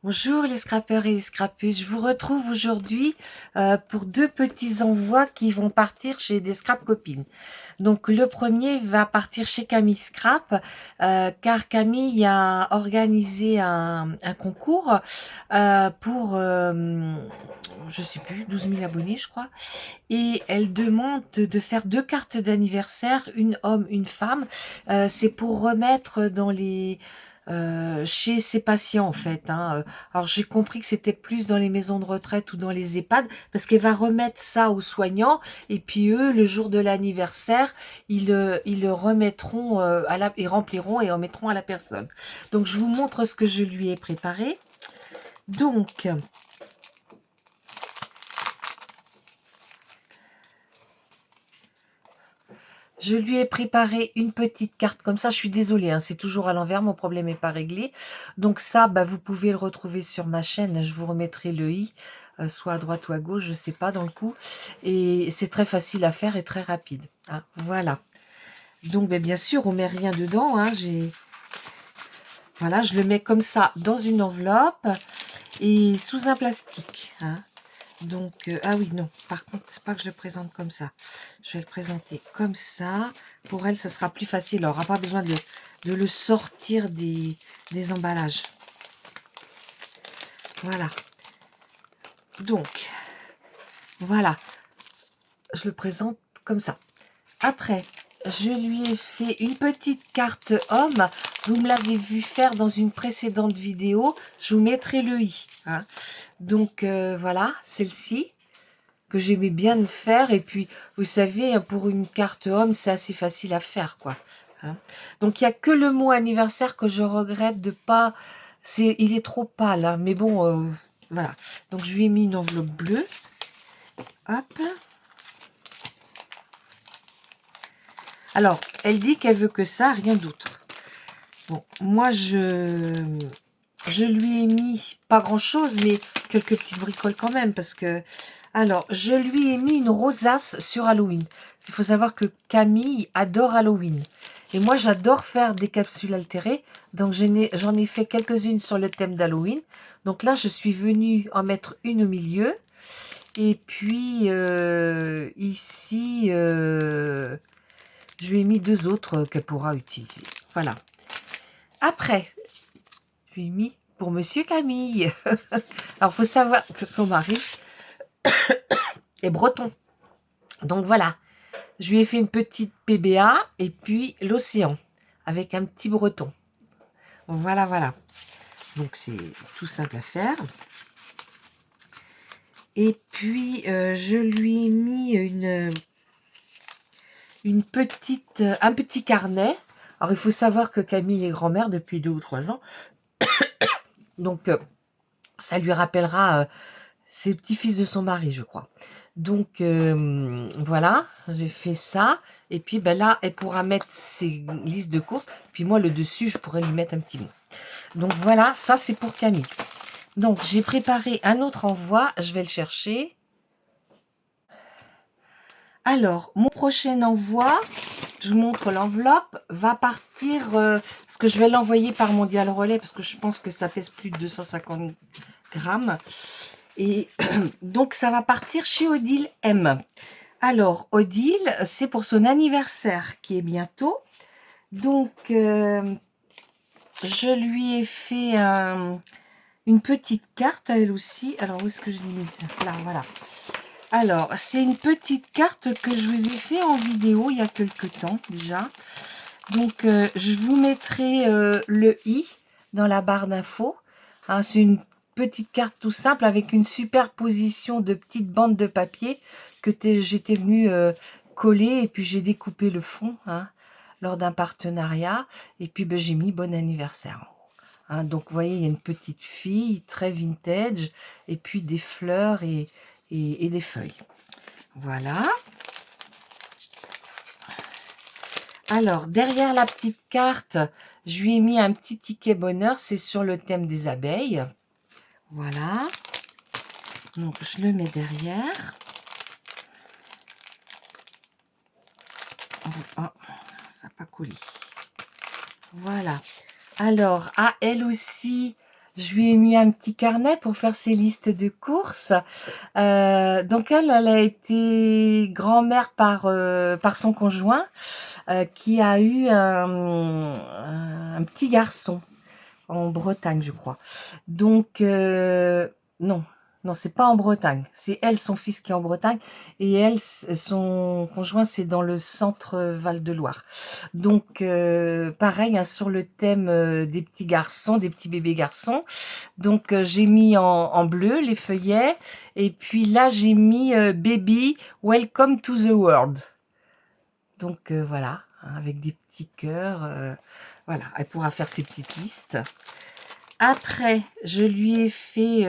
Bonjour les scrappeurs et les scrappeuses, je vous retrouve aujourd'hui pour deux petits envois qui vont partir chez des scrap copines. Donc le premier va partir chez Camille Scrap car Camille a organisé un concours pour, je sais plus, 12 000 abonnés je crois, et elle demande de faire deux cartes d'anniversaire, une homme, une femme. C'est pour remettre dans les chez ses patients en fait. Alors j'ai compris que c'était plus dans les maisons de retraite ou dans les EHPAD parce qu'elle va remettre ça aux soignants et puis eux le jour de l'anniversaire ils le remettront ils rempliront et remettront à la personne. Donc je vous montre ce que je lui ai préparé. Donc je lui ai préparé une petite carte comme ça. Je suis désolée, hein, c'est toujours à l'envers, mon problème n'est pas réglé. Donc ça, bah, vous pouvez le retrouver sur ma chaîne. Je vous remettrai le i, soit à droite ou à gauche, je sais pas dans le coup. Et c'est très facile à faire et très rapide. Hein, voilà. Donc bah, bien sûr, on met rien dedans. Hein, voilà, je le mets comme ça dans une enveloppe et sous un plastique. Hein. Donc, ah oui, non, par contre, c'est pas que je le présente comme ça. Je vais le présenter comme ça. Pour elle, ça sera plus facile. Elle n'aura pas besoin de le sortir des emballages. Voilà. Donc, voilà. Je le présente comme ça. Après, je lui ai fait une petite carte homme. Vous me l'avez vu faire dans une précédente vidéo. Je vous mettrai le i. Hein. Donc, voilà, celle-ci. Que j'aimais bien le faire. Et puis, vous savez, pour une carte homme, c'est assez facile à faire, quoi. Hein. Donc, il n'y a que le mot anniversaire que je regrette de pas... il est trop pâle, hein, mais bon, voilà. Donc, je lui ai mis une enveloppe bleue. Hop. Alors, elle dit qu'elle veut que ça, rien d'autre. Bon, moi, je lui ai mis pas grand-chose, mais quelques petites bricoles quand même, parce que... Alors, je lui ai mis une rosace sur Halloween. Il faut savoir que Camille adore Halloween. Et moi, j'adore faire des capsules altérées. Donc, j'en ai fait quelques-unes sur le thème d'Halloween. Donc là, je suis venue en mettre une au milieu. Et puis, ici, je lui ai mis deux autres qu'elle pourra utiliser. Voilà. Après, je lui ai mis pour Monsieur Camille. Alors, faut savoir que son mari est breton. Donc, voilà. Je lui ai fait une petite PBA et puis l'océan avec un petit breton. Voilà, voilà. Donc, c'est tout simple à faire. Et puis, je lui ai mis un petit carnet. Alors, il faut savoir que Camille est grand-mère depuis 2 ou 3 ans. Donc, ça lui rappellera c'est le petit-fils de son mari, je crois. Donc, voilà, j'ai fait ça. Et puis, ben là, elle pourra mettre ses listes de courses. Puis moi, le dessus, je pourrais lui mettre un petit mot. Donc, voilà, ça, c'est pour Camille. Donc, j'ai préparé un autre envoi. Je vais le chercher. Alors, mon prochain envoi, je vous montre l'enveloppe, va partir... parce que je vais l'envoyer par Mondial Relais, parce que je pense que ça pèse plus de 250 grammes. Et donc, ça va partir chez Odile M. Alors, Odile, c'est pour son anniversaire qui est bientôt. Donc, je lui ai fait une petite carte à elle aussi. Alors, où est-ce que je l'ai mis ça? Là, voilà. Alors, c'est une petite carte que je vous ai fait en vidéo il y a quelques temps déjà. Donc, je vous mettrai le i dans la barre d'infos. Hein, c'est une petite carte tout simple avec une superposition de petites bandes de papier que j'étais venue coller et puis j'ai découpé le fond lors d'un partenariat et puis ben, j'ai mis bon anniversaire en haut. Hein, donc vous voyez il y a une petite fille très vintage et puis des fleurs et des feuilles. Voilà. Alors, derrière la petite carte, je lui ai mis un petit ticket bonheur. C'est sur le thème des abeilles. Voilà. Donc, je le mets derrière. Oh, ça n'a pas collé. Voilà. Alors, à elle aussi, Je lui ai mis un petit carnet pour faire ses listes de courses. Donc elle a été grand-mère par son conjoint qui a eu un petit garçon en Bretagne, je crois. Donc, non, non, c'est pas en Bretagne. C'est elle, son fils qui est en Bretagne. Et elle, son conjoint, c'est dans le centre Val-de-Loire. Donc, pareil, hein, sur le thème des petits garçons, des petits bébés garçons. Donc, j'ai mis en bleu les feuillets. Et puis là, j'ai mis Baby, Welcome to the World. Donc, voilà, hein, avec des petits cœurs. Voilà, elle pourra faire ses petites listes. Après, je lui ai fait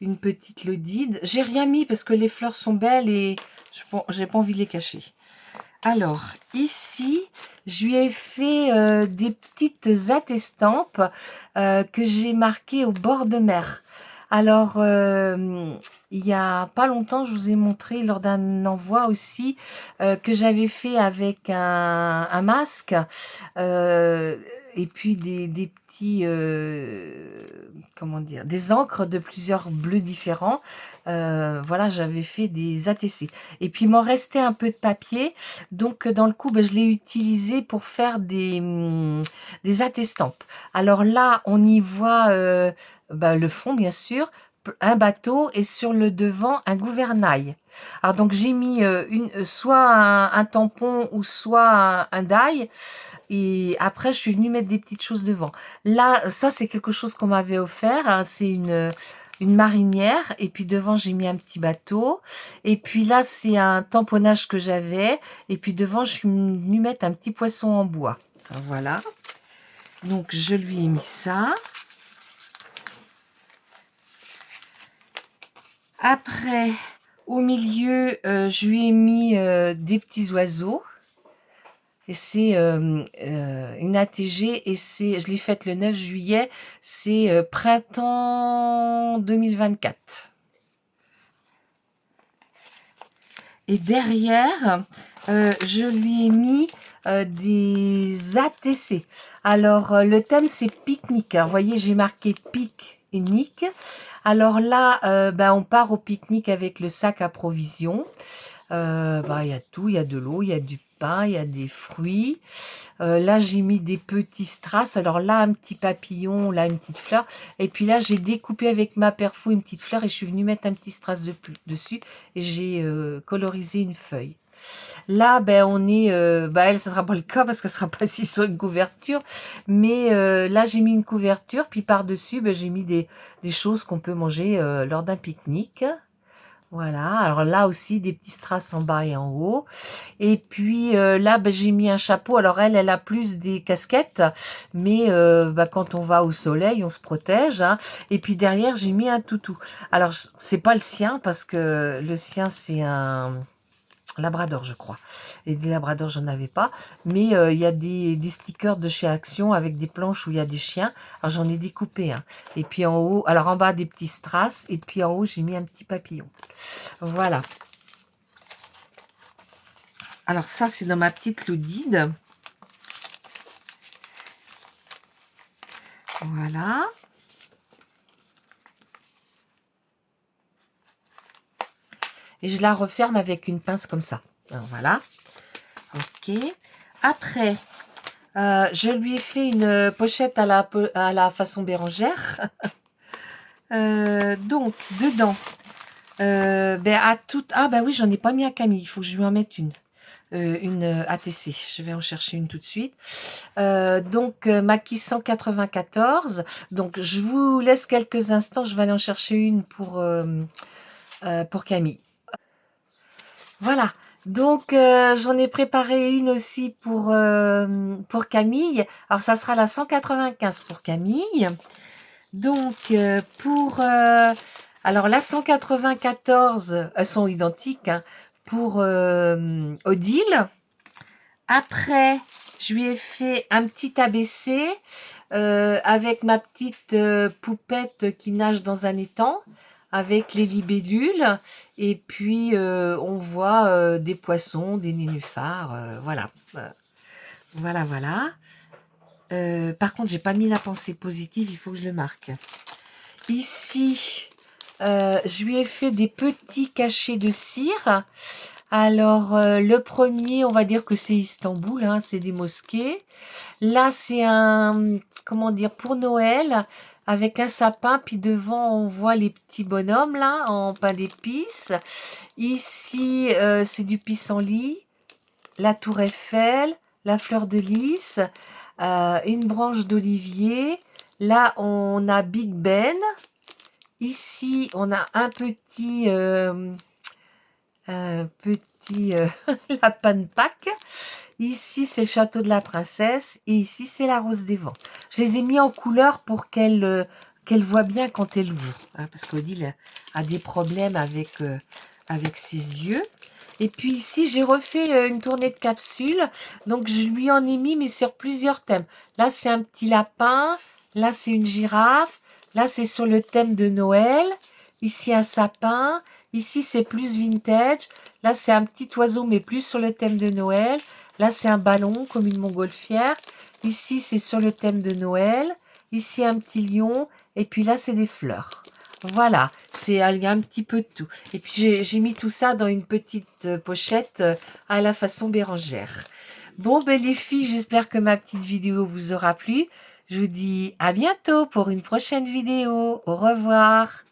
une petite lodide. J'ai rien mis parce que les fleurs sont belles et j'ai pas envie de les cacher. Alors, ici, je lui ai fait des petites attestampes que j'ai marquées au bord de mer. Alors, il y a pas longtemps, je vous ai montré lors d'un envoi aussi que j'avais fait avec un masque et puis des petits, comment dire, des encres de plusieurs bleus différents. Voilà, j'avais fait des ATC. Et puis, il m'en restait un peu de papier. Donc, dans le coup, ben, je l'ai utilisé pour faire des attestampes. Alors là, on y voit ben, le fond, bien sûr, un bateau et sur le devant, un gouvernail. Alors donc, j'ai mis soit un tampon ou soit un die. Et après, je suis venue mettre des petites choses devant. Là, ça, c'est quelque chose qu'on m'avait offert. Hein. C'est une marinière. Et puis devant, j'ai mis un petit bateau. Et puis là, c'est un tamponnage que j'avais. Et puis devant, je suis venue mettre un petit poisson en bois. Alors, voilà. Donc, je lui ai mis ça. Après, au milieu, je lui ai mis des petits oiseaux. Et c'est une ATG et je l'ai faite le 9 juillet. C'est printemps 2024. Et derrière, je lui ai mis des ATC. Alors, le thème, c'est pique-nique. Vous voyez, j'ai marqué pique et nique. Alors là, ben, on part au pique-nique avec le sac à provisions. Bah, il y a tout, il y a de l'eau, il y a du pain, il y a des fruits. Là, j'ai mis des petits strass. Alors là, un petit papillon, là, une petite fleur. Et puis là, j'ai découpé avec ma perfou une petite fleur et je suis venue mettre un petit strass dessus et j'ai colorisé une feuille. Là, ben, on est... bah, elle, ça sera pas le cas parce qu'elle sera pas assise sur une couverture. Mais là, j'ai mis une couverture. Puis par-dessus, ben, j'ai mis des choses qu'on peut manger lors d'un pique-nique. Voilà, alors là aussi des petits strass en bas et en haut. Et puis là, ben, j'ai mis un chapeau. Alors elle a plus des casquettes, mais ben, quand on va au soleil, on se protège. Hein. Et puis derrière, j'ai mis un toutou. Alors c'est pas le sien parce que le sien c'est un labrador, je crois. Et des labradors, j'en avais pas. Mais il y a des stickers de chez Action avec des planches où il y a des chiens. Alors j'en ai découpé un. Et puis en haut, alors en bas des petits strass. Et puis en haut, j'ai mis un petit papillon. Voilà. Alors ça, c'est dans ma petite lodide. Voilà. Et je la referme avec une pince comme ça. Alors, voilà. Ok. Après, je lui ai fait une pochette à la façon Bérangère. Donc, dedans, ben, ah ben oui, j'en ai pas mis à Camille. Il faut que je lui en mette une ATC. Je vais en chercher une tout de suite. Donc, Maquis 194. Donc, je vous laisse quelques instants. Je vais aller en chercher une pour Camille. Voilà. Donc, j'en ai préparé une aussi pour Camille. Alors, ça sera la 195 pour Camille. Donc, alors, la 194, elles sont identiques, hein, pour Odile. Après, je lui ai fait un petit ABC avec ma petite poupette qui nage dans un étang avec les libellules. Et puis, on voit des poissons, des nénuphars. Voilà. Voilà, voilà. Par contre, j'ai pas mis la pensée positive, il faut que je le marque. Ici, je lui ai fait des petits cachets de cire. Alors, le premier, on va dire que c'est Istanbul, hein, c'est des mosquées. Là, c'est un, comment dire, pour Noël, avec un sapin, puis devant, on voit les petits bonhommes, là, en pain d'épices. Ici, c'est du pissenlit, la tour Eiffel, la fleur de lys, une branche d'olivier. Là, on a Big Ben. Ici, on a un petit... lapin de Pâques. Ici, c'est le château de la princesse. Et ici, c'est la rose des vents. Je les ai mis en couleur pour qu'elle voit bien quand elle ouvre. Hein, parce qu'Odile a des problèmes avec ses yeux. Et puis ici, j'ai refait une tournée de capsules. Donc, je lui en ai mis, mais sur plusieurs thèmes. Là, c'est un petit lapin. Là, c'est une girafe. Là, c'est sur le thème de Noël. Ici, un sapin. Ici, c'est plus vintage. Là, c'est un petit oiseau, mais plus sur le thème de Noël. Là, c'est un ballon, comme une montgolfière. Ici, c'est sur le thème de Noël. Ici, un petit lion. Et puis là, c'est des fleurs. Voilà, il y a un petit peu de tout. Et puis, j'ai mis tout ça dans une petite pochette à la façon Bérangère. Bon, ben les filles, j'espère que ma petite vidéo vous aura plu. Je vous dis à bientôt pour une prochaine vidéo. Au revoir.